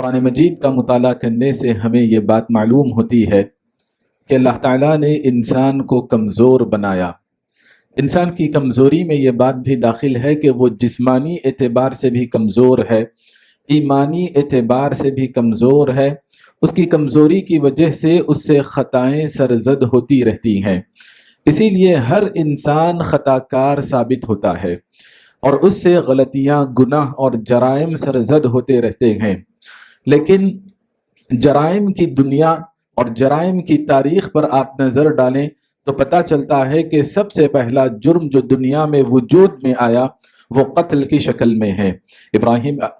قرآن مجید کا مطالعہ کرنے سے ہمیں یہ بات معلوم ہوتی ہے کہ اللہ تعالیٰ نے انسان کو کمزور بنایا۔ انسان کی کمزوری میں یہ بات بھی داخل ہے کہ وہ جسمانی اعتبار سے بھی کمزور ہے، ایمانی اعتبار سے بھی کمزور ہے۔ اس کی کمزوری کی وجہ سے اس سے خطائیں سرزد ہوتی رہتی ہیں، اسی لیے ہر انسان خطا کار ثابت ہوتا ہے اور اس سے غلطیاں، گناہ اور جرائم سرزد ہوتے رہتے ہیں۔ لیکن جرائم کی دنیا اور جرائم کی تاریخ پر آپ نظر ڈالیں تو پتہ چلتا ہے کہ سب سے پہلا جرم جو دنیا میں وجود میں آیا وہ قتل کی شکل میں ہے۔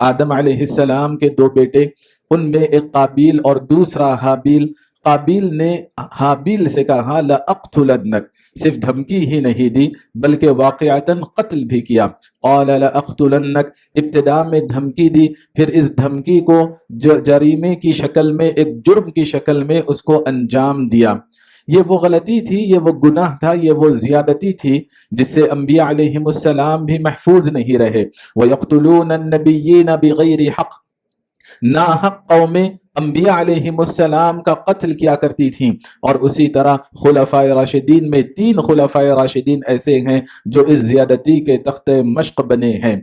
آدم علیہ السلام کے دو بیٹے، ان میں ایک قابیل اور دوسرا حابیل۔ قابیل نے حابیل سے کہا لأقتلنک، صرف دھمکی ہی نہیں دی بلکہ واقعتاً قتل بھی کیا۔ قال لأقتلنک، ابتدا میں دھمکی دی، پھر اس دھمکی کو جریمے کی شکل میں، ایک جرم کی شکل میں اس کو انجام دیا۔ یہ وہ غلطی تھی، یہ وہ گناہ تھا، یہ وہ زیادتی تھی جس سے انبیاء علیہم السلام بھی محفوظ نہیں رہے۔ وَيَقْتُلُونَ النَّبِيِّينَ بِغَيْرِ حَقٍّ، ناحق قومیں انبیاء علیہم السلام کا قتل کیا کرتی تھیں۔ اور اسی طرح خلفائے راشدین میں 3 خلفائے راشدین ایسے ہیں جو اس زیادتی کے تخت مشق بنے ہیں۔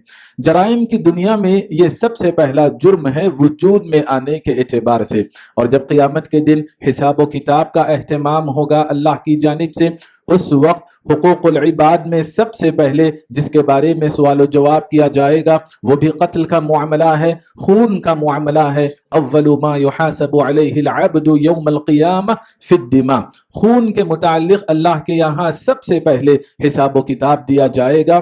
جرائم کی دنیا میں یہ سب سے پہلا جرم ہے وجود میں آنے کے اعتبار سے، اور جب قیامت کے دن حساب و کتاب کا اہتمام ہوگا اللہ کی جانب سے، اس وقت حقوق العباد میں سب سے پہلے جس کے بارے میں سوال و جواب کیا جائے گا وہ بھی قتل کا معاملہ ہے، خون کا معاملہ ہے۔ اول ما یحاسب علیہ العبد یوم القیامہ فی الدماء، خون کے متعلق اللہ کے یہاں سب سے پہلے حساب و کتاب دیا جائے گا۔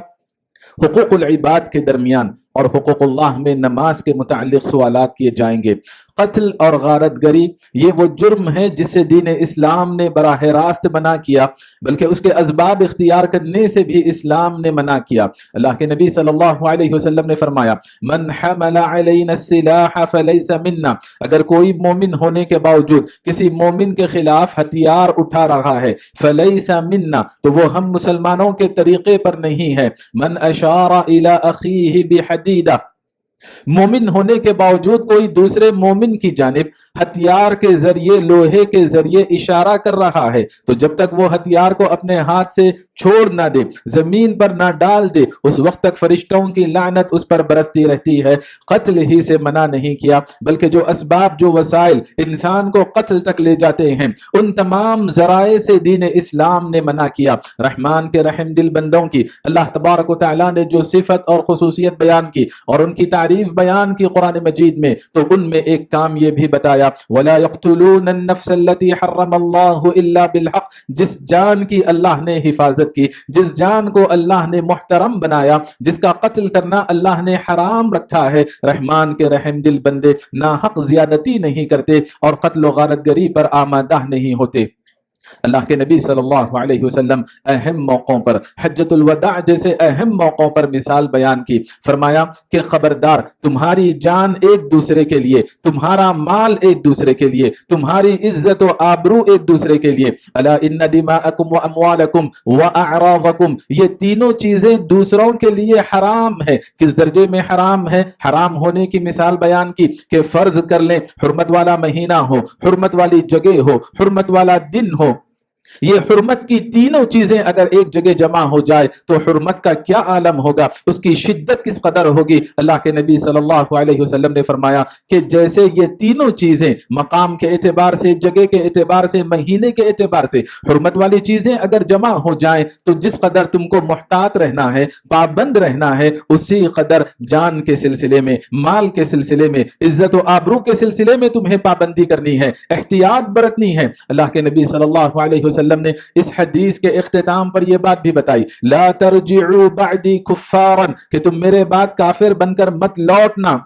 حقوق العباد کے درمیان اور حقوق اللہ میں نماز کے متعلق سوالات کیے جائیں گے۔ قتل اور غارت گری یہ وہ جرم ہے جسے دین اسلام نے براہ راست منع کیا، بلکہ اس کے اسباب اختیار کرنے سے بھی اسلام نے منع کیا۔ اللہ کے نبی صلی اللہ علیہ وسلم نے فرمایا من حمل علینا السلاح فلیس منا، اگر کوئی مومن ہونے کے باوجود کسی مومن کے خلاف ہتھیار اٹھا رہا ہے، فلیس منا، تو وہ ہم مسلمانوں کے طریقے پر نہیں ہے۔ من اشار الی اخیہ بحدیدہ، مومن ہونے کے باوجود کوئی دوسرے مومن کی جانب ہتھیار کے ذریعے، لوہے کے ذریعے اشارہ کر رہا ہے تو جب تک وہ ہتھیار کو اپنے ہاتھ سے چھوڑ نہ دے، زمین پر نہ ڈال دے، اس وقت تک فرشتوں کی لعنت اس پر برستی رہتی ہے۔ قتل ہی سے منع نہیں کیا بلکہ جو اسباب، جو وسائل انسان کو قتل تک لے جاتے ہیں، ان تمام ذرائع سے دین اسلام نے منع کیا۔ رحمان کے رحم دل بندوں کی اللہ تبارک و تعالیٰ نے جو صفت اور خصوصیت بیان کی اور ان کی تعریف بیان کی قرآن مجید میں، تو ان میں ایک کام یہ بھی بتایا وَلَا يَقْتُلُونَ النَّفْسَ الَّتِي حَرَّمَ اللَّهُ إِلَّا بِالْحَقِّ، جس جان کی اللہ نے حفاظت کی، جس جان کو اللہ نے محترم بنایا، جس کا قتل کرنا اللہ نے حرام رکھا ہے۔ رحمان کے رحم دل بندے ناحق زیادتی نہیں کرتے اور قتل و غارت گری پر آمادہ نہیں ہوتے۔ اللہ کے نبی صلی اللہ علیہ وسلم اہم موقعوں پر، حجۃ الوداع جیسے اہم موقعوں پر مثال بیان کی، فرمایا کہ خبردار، تمہاری جان ایک دوسرے کے لیے، تمہارا مال ایک دوسرے کے لیے، تمہاری عزت و آبرو ایک دوسرے کے لیے۔ الا ان دماءکم واموالکم واعراضکم، یہ تینوں چیزیں دوسروں کے لیے حرام ہے۔ کس درجے میں حرام ہے؟ حرام ہونے کی مثال بیان کی کہ فرض کر لیں حرمت والا مہینہ ہو، حرمت والی جگہ ہو، حرمت والا دن ہو، یہ حرمت کی تینوں چیزیں اگر ایک جگہ جمع ہو جائے تو حرمت کا کیا عالم ہوگا، اس کی شدت کس قدر ہوگی۔ اللہ کے نبی صلی اللہ علیہ وسلم نے فرمایا کہ جیسے یہ تینوں چیزیں مقام کے اعتبار سے، جگہ کے اعتبار سے، مہینے کے اعتبار سے، حرمت والی چیزیں اگر جمع ہو جائیں تو جس قدر تم کو محتاط رہنا ہے، پابند رہنا ہے، اسی قدر جان کے سلسلے میں، مال کے سلسلے میں، عزت و آبرو کے سلسلے میں تمہیں پابندی کرنی ہے، احتیاط برتنی ہے۔ اللہ کے نبی صلی اللہ علیہ وسلم نے اس حدیث کے اختتام پر یہ بات بھی بتائی لا ترجعوا بعدی کفارا، کہ تم میرے بعد کافر بن کر مت لوٹنا۔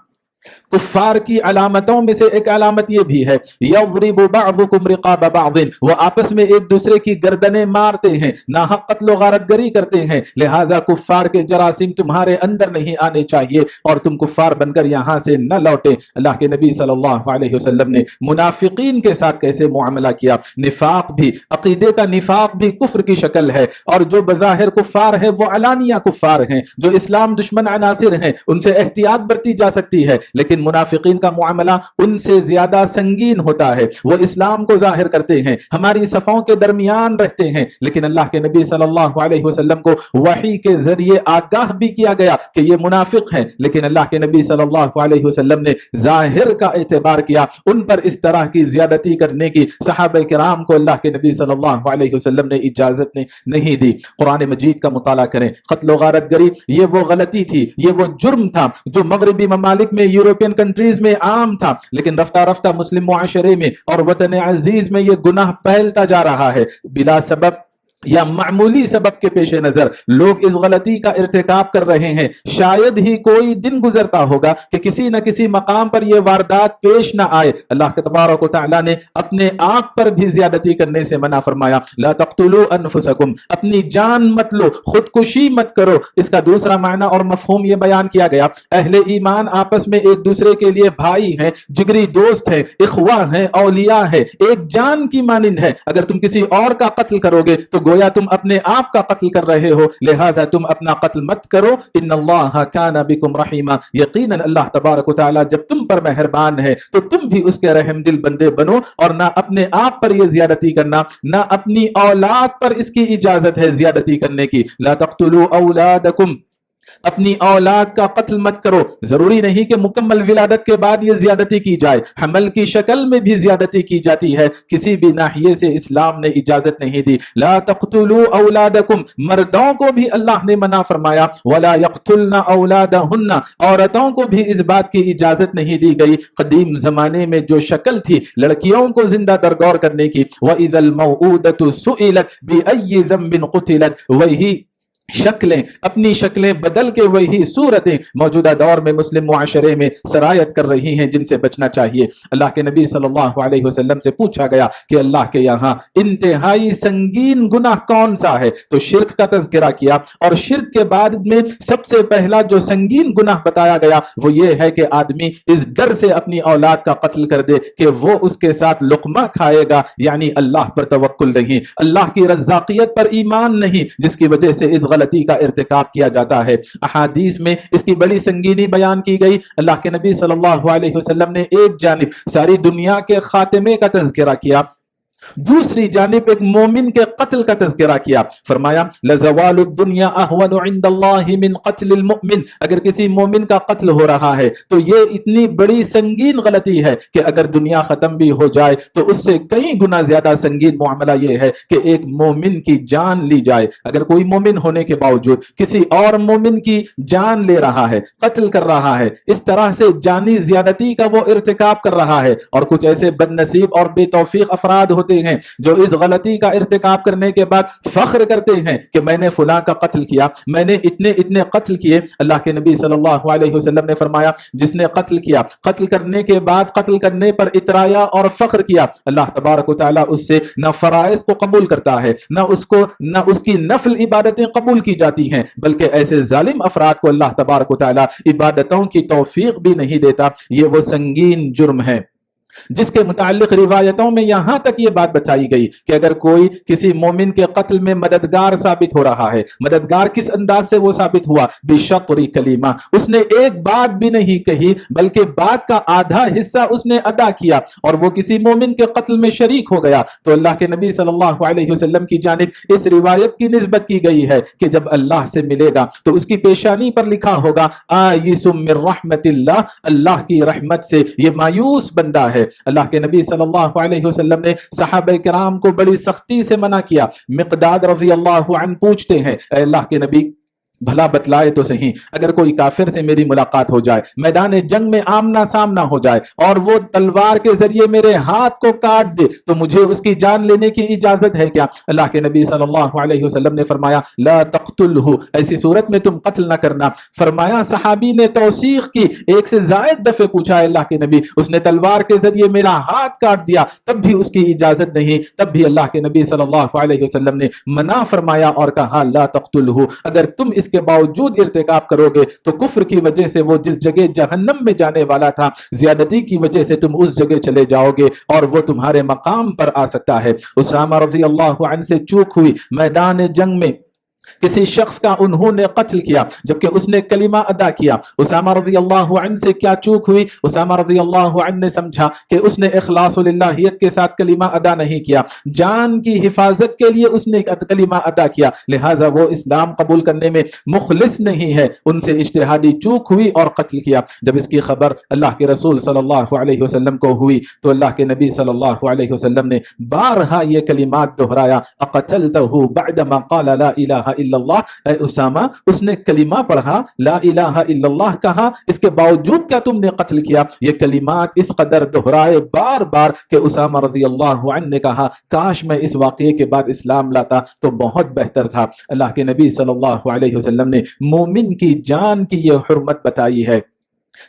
کفار کی علامتوں میں سے ایک علامت یہ بھی ہے یضرب بعضکم رقاب بعض، وہ آپس میں ایک دوسرے کی گردنیں مارتے ہیں، ناحق قتل و غارت گری کرتے ہیں، لہٰذا کفار کے جراثیم تمہارے اندر نہیں آنے چاہیے اور تم کفار بن کر یہاں سے نہ لوٹے۔ اللہ کے نبی صلی اللہ علیہ وسلم نے منافقین کے ساتھ کیسے معاملہ کیا، نفاق بھی، عقیدے کا نفاق بھی کفر کی شکل ہے، اور جو بظاہر کفار ہے وہ علانیہ کفار ہیں، جو اسلام دشمن عناصر ہیں، ان سے احتیاط برتی جا سکتی ہے، لیکن منافقین کا معاملہ ان سے زیادہ سنگین ہوتا ہے. وہ اسلام کو ظاہر کرتے ہیں, ہماری صفوں کے درمیان رہتے ہیں, لیکن اللہ کے نبی صلی اللہ علیہ وسلم کو وحی کے ذریعے آگاہ بھی کیا گیا کہ یہ منافق ہیں, لیکن اللہ کے نبی صلی اللہ علیہ وسلم نے ظاہر کا اعتبار کیا. ان پر اس طرح کی زیادتی کرنے کی صحابہ کرام کو اللہ کے نبی صلی اللہ علیہ وسلم نے اجازت نہیں دی. قرآن مجید کا مطالعہ کریں. قتل و غارت گری یہ وہ غلطی تھی, یہ وہ جرم تھا جو مغربی ممالک میں, یورپین کنٹریز میں عام تھا, لیکن رفتہ رفتہ مسلم معاشرے میں اور وطن عزیز میں یہ گناہ پھیلتا جا رہا ہے. بلا سبب یا معمولی سبب کے پیش نظر لوگ اس غلطی کا ارتکاب کر رہے ہیں. شاید ہی کوئی دن گزرتا ہوگا کہ کسی نہ کسی مقام پر یہ واردات پیش نہ آئے. اللہ تبارک و تعالی نے اپنے آپ پر بھی زیادتی کرنے سے منع فرمایا. لا تقتلوا انفسکم, اپنی جان مت لو, خودکشی مت کرو. اس کا دوسرا معنی اور مفہوم یہ بیان کیا گیا, اہل ایمان آپس میں ایک دوسرے کے لیے بھائی ہیں, جگری دوست ہیں, اخوہ ہیں, اولیاء ہیں, ایک جان کی مانند ہے. اگر تم کسی اور کا قتل کرو گے تو گویا تم اپنے آپ کا قتل کر رہے ہو, لہٰذا تم اپنا قتل مت کرو. ان اللہ کان بکم رحیما, یقیناً اللہ تبارک و تعالی جب تم پر مہربان ہے تو تم بھی اس کے رحم دل بندے بنو, اور نہ اپنے آپ پر یہ زیادتی کرنا, نہ اپنی اولاد پر اس کی اجازت ہے زیادتی کرنے کی. لا تقتلوا اولادکم, اپنی اولاد کا قتل مت کرو. ضروری نہیں کہ مکمل ولادت کے بعد یہ زیادتی کی جائے, حمل کی شکل میں بھی زیادتی کی جاتی ہے. کسی بھی ناحیے سے اسلام نے اجازت نہیں دی. لا تقتلوا اولادکم, مردوں کو بھی اللہ نے منع فرمایا. ولا یقتلن اولادہن, عورتوں کو بھی اس بات کی اجازت نہیں دی گئی. قدیم زمانے میں جو شکل تھی لڑکیوں کو زندہ درگور کرنے کی, وَإِذَا الْمَوْءُودَةُ سُئِلَتْ بِأَيِّ ذَنبٍ قُتِلَتْ, وہی شکلیں, اپنی شکلیں بدل کے وہی صورتیں موجودہ دور میں مسلم معاشرے میں سرایت کر رہی ہیں جن سے بچنا چاہیے. اللہ کے نبی صلی اللہ علیہ وسلم سے پوچھا گیا کہ اللہ کے یہاں انتہائی سنگین گناہ کون سا ہے, تو شرک کا تذکرہ کیا, اور شرک کے بعد میں سب سے پہلا جو سنگین گناہ بتایا گیا وہ یہ ہے کہ آدمی اس ڈر سے اپنی اولاد کا قتل کر دے کہ وہ اس کے ساتھ لقمہ کھائے گا, یعنی اللہ پر توکل نہیں, اللہ کی رزاقیت پر ایمان نہیں, جس کی وجہ سے اس غلطی کا ارتکاب کیا جاتا ہے. احادیث میں اس کی بڑی سنگینی بیان کی گئی. اللہ کے نبی صلی اللہ علیہ وسلم نے ایک جانب ساری دنیا کے خاتمے کا تذکرہ کیا, دوسری جانب ایک مومن کے قتل کا تذکرہ کیا. فرمایا لزوال الدنیا اہون عند اللہ من قتل المؤمن, اگر کسی مومن کا قتل ہو رہا ہے تو یہ اتنی بڑی سنگین غلطی ہے کہ اگر دنیا ختم بھی ہو جائے تو اس سے کئی گنا زیادہ سنگین معاملہ یہ ہے کہ ایک مومن کی جان لی جائے. اگر کوئی مومن ہونے کے باوجود کسی اور مومن کی جان لے رہا ہے, قتل کر رہا ہے, اس طرح سے جانی زیادتی کا وہ ارتکاب کر رہا ہے, اور کچھ ایسے بد نصیب اور بے توفیق افراد ہوتے ہیں جو اس غلطی کا ارتکاب کرنے کے بعد فخر کرتے ہیں کہ میں نے فلاں کا قتل کیا, میں نے اتنے قتل کیے. اللہ کے نبی صلی اللہ علیہ وسلم نے فرمایا جس نے قتل کیا, قتل کرنے کے بعد قتل کرنے پر اترایا اور فخر کیا, اللہ تبارک و تعالی اس سے نہ فرائض کو قبول کرتا ہے, نہ اس کی نفل عبادتیں قبول کی جاتی ہیں, بلکہ ایسے ظالم افراد کو اللہ تبارک و تعالی عبادتوں کی توفیق بھی نہیں دیتا. یہ وہ سنگین جرم ہے جس کے متعلق روایتوں میں یہاں تک یہ بات بتائی گئی کہ اگر کوئی کسی مومن کے قتل میں مددگار ثابت ہو رہا ہے, مددگار کس انداز سے وہ ثابت ہوا, بشطر کلمہ, اس نے ایک بات بھی نہیں کہی بلکہ بات کا آدھا حصہ اس نے ادا کیا, اور وہ کسی مومن کے قتل میں شریک ہو گیا, تو اللہ کے نبی صلی اللہ علیہ وسلم کی جانب اس روایت کی نسبت کی گئی ہے کہ جب اللہ سے ملے گا تو اس کی پیشانی پر لکھا ہوگا آئیس من رحمت اللہ, اللہ کی رحمت سے یہ مایوس بندہ ہے. اللہ کے نبی صلی اللہ علیہ وسلم نے صحابہ کرام کو بڑی سختی سے منع کیا. مقداد رضی اللہ عنہ پوچھتے ہیں اے اللہ کے نبی بھلا بتلائے تو صحیح, اگر کوئی کافر سے میری ملاقات ہو جائے, میدان جنگ میں آمنا سامنا ہو جائے اور وہ تلوار کے ذریعے میرے ہاتھ کو کاٹ دے تو مجھے اس کی جان لینے کی اجازت ہے کیا؟ اللہ کے نبی صلی اللہ علیہ وسلم نے فرمایا لا تقتلہ, ایسی صورت میں تم قتل نہ کرنا. فرمایا صحابی نے توثیق کی, ایک سے زائد دفعے پوچھا اللہ کے نبی, اس نے تلوار کے ذریعے میرا ہاتھ کاٹ دیا, تب بھی اس کی اجازت نہیں, تب بھی اللہ کے نبی صلی اللہ علیہ وسلم نے منع فرمایا اور کہا لا تقتلہ, اگر تم اس کے باوجود ارتکاب کرو گے تو کفر کی وجہ سے وہ جس جگہ جہنم میں جانے والا تھا, زیادتی کی وجہ سے تم اس جگہ چلے جاؤ گے اور وہ تمہارے مقام پر آ سکتا ہے. اسامہ رضی اللہ عنہ سے چوک ہوئی, میدان جنگ میں کسی شخص کا انہوں نے قتل کیا جبکہ اس نے کلمہ ادا کیا. اسامہ رضی اللہ عنہ سے کیا چوک ہوئی؟ اسامہ رضی اللہ عنہ نے سمجھا کہ اس نے اخلاص للہیت کے ساتھ کلمہ ادا نہیں کیا، جان کی حفاظت کے لیے اس نے کلمہ ادا کیا، لہٰذا وہ اسلام قبول کرنے میں مخلص نہیں ہے، ان سے اجتہادی چوک ہوئی اور قتل کیا. جب اس کی خبر اللہ کے رسول صلی اللہ علیہ وسلم کو ہوئی تو اللہ کے نبی صلی اللہ علیہ وسلم نے بارہا یہ کلمات دہرایا، اقتلتہ بعدما قال لا الہ الا اللہ، اے اسامہ اس نے کلمہ پڑھا، لا الہ الا اللہ کہا، اس کے باوجود کیا تم نے قتل کیا؟ یہ کلمات اس قدر دہرائے بار بار کہ اسامہ رضی اللہ عنہ نے کہا کاش میں اس واقعے کے بعد اسلام لاتا تو بہت بہتر تھا. اللہ کے نبی صلی اللہ علیہ وسلم نے مومن کی جان کی یہ حرمت بتائی ہے.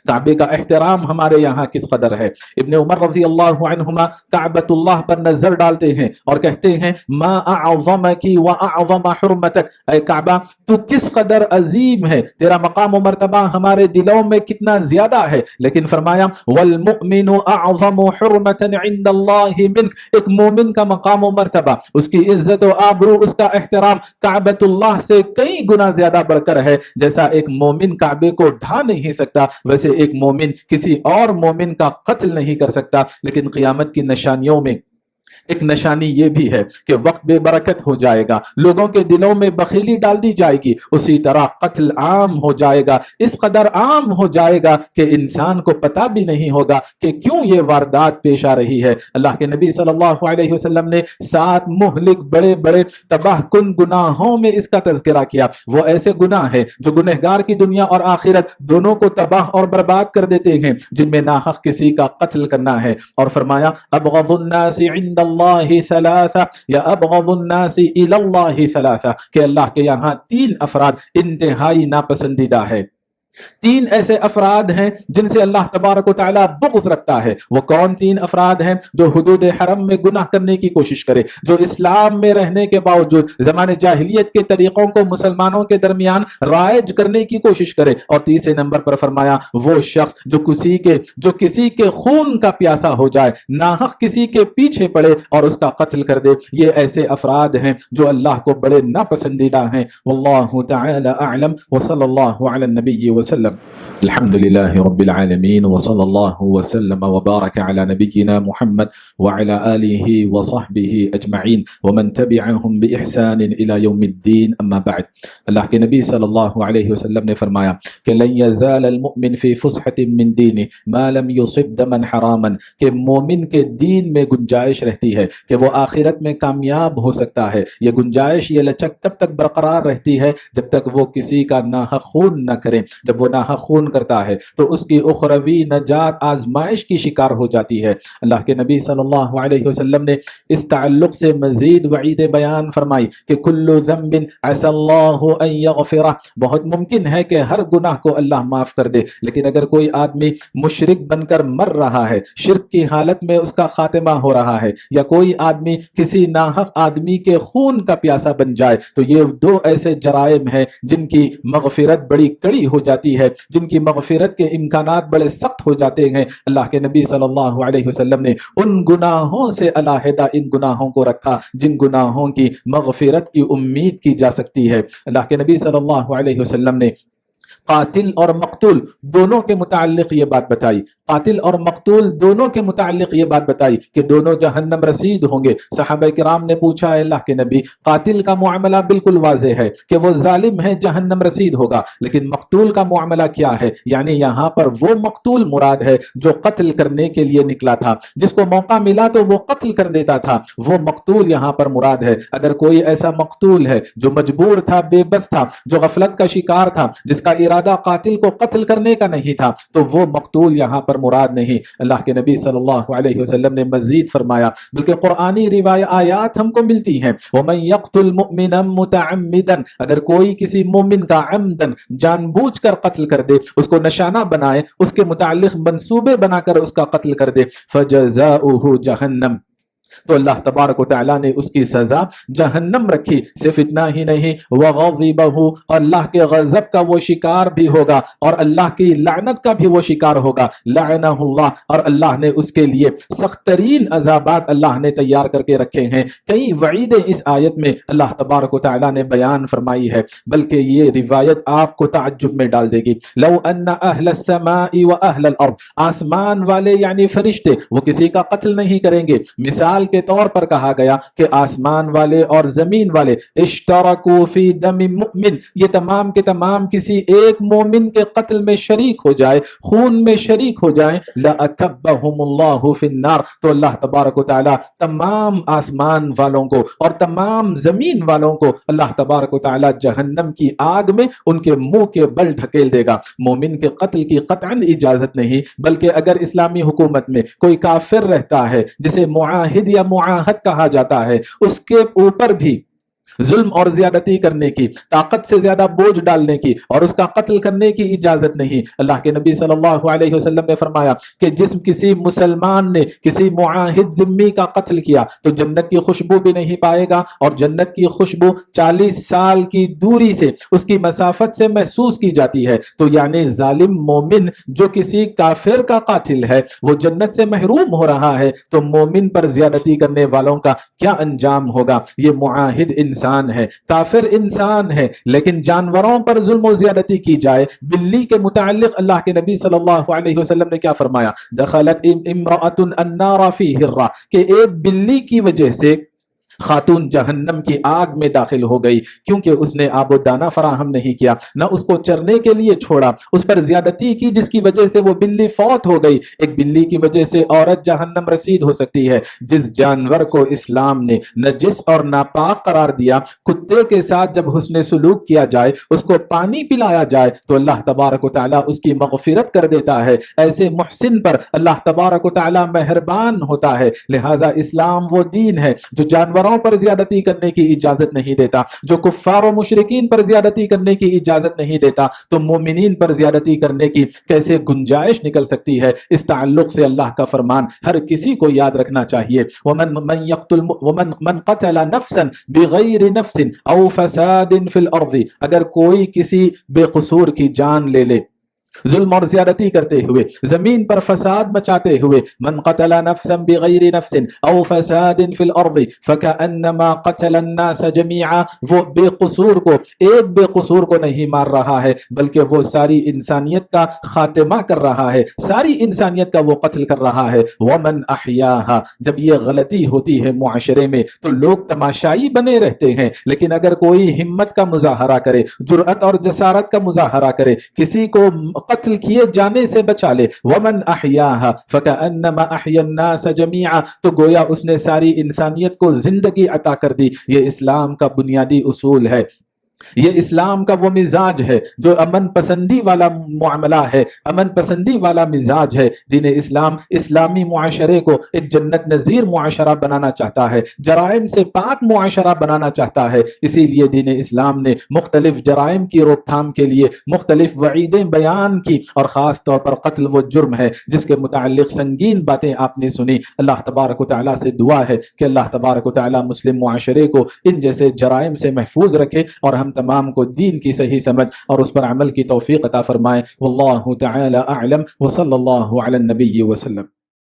کعبے کا احترام ہمارے یہاں کس قدر ہے. ابن عمر رضی اللہ عنہما کعبۃ اللہ پر نظر ڈالتے ہیں اور کہتے ہیں ما اعظمک و اعظم حرمتک، اے کعبہ تو کس قدر عظیم ہے، تیرا مقام و مرتبہ ہمارے دلوں میں کتنا زیادہ ہے. لیکن فرمایا والمؤمن اعظم حرمتا عند اللہ منک، ایک مومن کا مقام و مرتبہ، اس کی عزت و آبرو، اس کا احترام کعبۃ اللہ سے کئی گنا زیادہ بڑھ کر ہے. جیسا ایک مومن کعبے کو ڈھا نہیں سکتا ویسے ایک مومن کسی اور مومن کا قتل نہیں کر سکتا. لیکن قیامت کی نشانیوں میں ایک نشانی یہ بھی ہے کہ وقت بے برکت ہو جائے گا، لوگوں کے دلوں میں بخیلی ڈال دی جائے گی، اسی طرح قتل عام ہو جائے گا، اس قدر عام ہو جائے گا کہ انسان کو پتہ بھی نہیں ہوگا کہ کیوں یہ واردات پیش آ رہی ہے. اللہ کے نبی صلی اللہ علیہ وسلم نے 7 مہلک بڑے بڑے تباہ کن گناہوں میں اس کا تذکرہ کیا. وہ ایسے گناہ ہیں جو گنہگار کی دنیا اور آخرت دونوں کو تباہ اور برباد کر دیتے ہیں، جن میں ناحق کسی کا قتل کرنا ہے. اور فرمایا ابغض الناس عند اللہ ثلاثہ یا ابغض الناس الی اللہ ثلاثہ، کہ اللہ کے یہاں 3 افراد انتہائی ناپسندیدہ ہے. 3 ایسے افراد ہیں جن سے اللہ تبارک و تعالیٰ بغض رکھتا ہے. وہ کون 3 افراد ہیں؟ جو حدود حرم میں گناہ کرنے کی کوشش کرے، جو اسلام میں رہنے کے باوجود زمانے جاہلیت کے طریقوں کو مسلمانوں کے درمیان رائج کرنے کی کوشش کرے. اور تیسرے نمبر پر فرمایا وہ شخص جو کسی کے خون کا پیاسا ہو جائے، ناحق کسی کے پیچھے پڑے اور اس کا قتل کر دے. یہ ایسے افراد ہیں جو اللہ کو بڑے ناپسندیدہ ہیں. واللہ تعالی اعلم وصلی اللہ علی النبی وسلم. الحمد لله رب العالمين وصلى الله وسلم وبارك على نبينا محمد وعلى آله وصحبه أجمعين ومن تبعهم بإحسان إلى يوم الدين. أما بعد، اللہ کے نبی صلی اللہ علیہ وسلم نے فرمایا کہ لن يزال المؤمن في فسحة من دينه ما لم يصب دما حراما، کہ مومن کے دین میں گنجائش رہتی ہے کہ وہ آخرت میں کامیاب ہو سکتا ہے. یہ گنجائش، یہ لچک تب تک برقرار رہتی ہے جب تک وہ کسی کا ناحق خون نہ کرے. جب وہ ناحق خون کرتا ہے تو اس کی اخروی نجات آزمائش کی شکار ہو جاتی ہے. اللہ کے نبی صلی اللہ علیہ وسلم نے اس تعلق سے مزید وعید بیان فرمائی کہ کل ذنب عسى اللہ ان یغفرہ، بہت ممکن ہے کہ ہر گناہ کو اللہ معاف کر دے، لیکن اگر کوئی آدمی مشرک بن کر مر رہا ہے، شرک کی حالت میں اس کا خاتمہ ہو رہا ہے، یا کوئی آدمی کسی ناحق آدمی کے خون کا پیاسا بن جائے، تو یہ 2 ایسے جرائم ہیں جن کی مغفرت بڑی کڑی ہو جاتی ہے، جن کی مغفرت کے امکانات بڑے سخت ہو جاتے ہیں. اللہ کے نبی صلی اللہ علیہ وسلم نے ان گناہوں سے علیحدہ ان گناہوں کو رکھا جن گناہوں کی مغفرت کی امید کی جا سکتی ہے. اللہ کے نبی صلی اللہ علیہ وسلم نے قاتل اور مقتول دونوں کے متعلق یہ بات بتائی، قاتل اور مقتول دونوں کے متعلق یہ بات بتائی کہ دونوں جہنم رسید ہوں گے. صحابہ کرام نے پوچھا اے اللہ کے نبی، قاتل کا معاملہ بالکل واضح ہے کہ وہ ظالم ہے، جہنم رسید ہوگا، لیکن مقتول کا معاملہ کیا ہے؟ یعنی یہاں پر وہ مقتول مراد ہے جو قتل کرنے کے لیے نکلا تھا، جس کو موقع ملا تو وہ قتل کر دیتا تھا، وہ مقتول یہاں پر مراد ہے. اگر کوئی ایسا مقتول ہے جو مجبور تھا، بے بس تھا، جو غفلت کا شکار تھا، جس کا ارادہ قاتل کو قتل کرنے کا نہیں تھا، تو وہ مقتول یہاں پر مراد نہیں. اللہ کے نبی صلی اللہ علیہ وسلم نے مزید فرمایا، بلکہ قرآنی آیات ہم کو ملتی ہیں، وَمَن يَقْتُلْ مُؤْمِنًا مُتَعَمِّدًا، اگر کوئی کسی مومن کا عمدن جان بوجھ کر قتل کر دے، اس کو نشانہ بنائے، اس کے متعلق منصوبے بنا کر اس کا قتل کر دے، فَجَزَاؤُهُ جہنم، تو اللہ تبارک و تعالیٰ نے اس کی سزا جہنم رکھی۔ صرف اتنا ہی نہیں، وغضبہ، اور اللہ کے غضب کا وہ شکار بھی ہوگا اور اللہ کی لعنت کا بھی وہ شکار ہوگا، لعنہ اللہ، اور اللہ نے اس کے لیے سخت ترین عذابات اللہ نے تیار کر کے رکھے ہیں۔ کئی وعیدیں اس آیت میں اللہ تبارک و تعالیٰ نے بیان فرمائی ہے، بلکہ یہ روایت آپ کو تعجب میں ڈال دے گی۔ لو ان اہل السماء و اہل الارض، آسمان والے یعنی فرشتے وہ کسی کا قتل نہیں کریں گے، مثال کے طور پر کہا گیا کہ آسمان والے اور زمین والے اشترکوا فی دم مؤمن، یہ تمام کے تمام کسی ایک مومن کے قتل میں شریک ہو جائے، خون میں شریک ہو جائیں، لَأَكَبَّهُمُ اللَّهُ فِي النَّارِ، تو اللہ تبارک و تعالی تمام آسمان والوں کو اور تمام زمین والوں کو اللہ تبارک و تعالی جہنم کی آگ میں ان کے منہ کے بل ڈھکیل دے گا۔ مومن کے قتل کی قطعاً اجازت نہیں، بلکہ اگر اسلامی حکومت میں کوئی کافر رہتا ہے جسے معاہد یا معاہد کہا جاتا ہے، اس کے اوپر بھی ظلم اور زیادتی کرنے کی، طاقت سے زیادہ بوجھ ڈالنے کی اور اس کا قتل کرنے کی اجازت نہیں۔ اللہ کے نبی صلی اللہ علیہ وسلم نے فرمایا کہ جس کسی مسلمان نے کسی معاہد ذمی کا قتل کیا تو جنت کی خوشبو بھی نہیں پائے گا، اور جنت کی خوشبو 40 سال کی دوری سے، اس کی مسافت سے محسوس کی جاتی ہے۔ تو یعنی ظالم مومن جو کسی کافر کا قاتل ہے وہ جنت سے محروم ہو رہا ہے، تو مومن پر زیادتی کرنے والوں کا کیا انجام ہوگا؟ یہ معاہد انسان ہے، کافر انسان ہے، لیکن جانوروں پر ظلم و زیادتی کی جائے۔ بلی کے متعلق اللہ کے نبی صلی اللہ علیہ وسلم نے کیا فرمایا؟ دخلت امرأة النار فی ہرہ، کہ ایک بلی کی وجہ سے خاتون جہنم کی آگ میں داخل ہو گئی، کیونکہ اس نے آب و دانہ فراہم نہیں کیا، نہ اس کو چرنے کے لیے چھوڑا، اس پر زیادتی کی جس کی وجہ سے وہ بلی فوت ہو گئی۔ ایک بلی کی وجہ سے عورت جہنم رسید ہو سکتی ہے۔ جس جانور کو اسلام نے نجس اور ناپاک قرار دیا، کتے کے ساتھ جب حسن سلوک کیا جائے، اس کو پانی پلایا جائے، تو اللہ تبارک و تعالیٰ اس کی مغفرت کر دیتا ہے۔ ایسے محسن پر اللہ تبارک و تعالیٰ مہربان ہوتا ہے۔ لہٰذا اسلام وہ دین ہے جو جانوروں پر زیادتی کرنے کی اجازت نہیں دیتا، جو کفار و مشرکین پر زیادتی کرنے کی اجازت نہیں دیتا، تو مومنین پر زیادتی کرنے کی کیسے گنجائش نکل سکتی ہے؟ اس تعلق سے اللہ کا فرمان ہر کسی کو یاد رکھنا چاہیے۔ من قتل نفسا بغیر نفس او فساد فی الارض، اگر کوئی کسی بے قصور کی جان لے لے، ظلم اور زیادتی کرتے ہوئے، زمین پر فساد مچاتے ہوئے، من قتل نفسا بغیر نفس او فساد فی الارض فکأنما قتل الناس جميعا، وہ بے قصور کو، ایک بے قصور کو نہیں مار رہا ہے، بلکہ وہ ساری انسانیت کا خاتمہ کر رہا ہے، ساری انسانیت کا وہ قتل کر رہا ہے۔ ومن احیاها، جب یہ غلطی ہوتی ہے معاشرے میں تو لوگ تماشائی بنے رہتے ہیں، لیکن اگر کوئی ہمت کا مظاہرہ کرے، جرأت اور جسارت کا مظاہرہ کرے، کسی کو قتل کیے جانے سے بچا لے، ومن احیاها فکأنما احیا الناس جميعا، تو گویا اس نے ساری انسانیت کو زندگی عطا کر دی۔ یہ اسلام کا بنیادی اصول ہے، یہ اسلام کا وہ مزاج ہے جو امن پسندی والا معاملہ ہے، امن پسندی والا مزاج ہے۔ دین اسلام اسلامی معاشرے کو ایک جنت نظیر معاشرہ بنانا چاہتا ہے، جرائم سے پاک معاشرہ بنانا چاہتا ہے۔ اسی لیے دین اسلام نے مختلف جرائم کی روک تھام کے لیے مختلف وعیدیں بیان کی، اور خاص طور پر قتل وہ جرم ہے جس کے متعلق سنگین باتیں آپ نے سنی۔ اللہ تبارک و تعالیٰ سے دعا ہے کہ اللہ تبارک و تعالیٰ مسلم معاشرے کو ان جیسے جرائم سے محفوظ رکھے، اور ہم تمام کو دین کی صحیح سمجھ اور اس پر عمل کی توفیق عطا فرمائے۔ واللہ تعالی اعلم وصلی اللہ علی النبی وسلم۔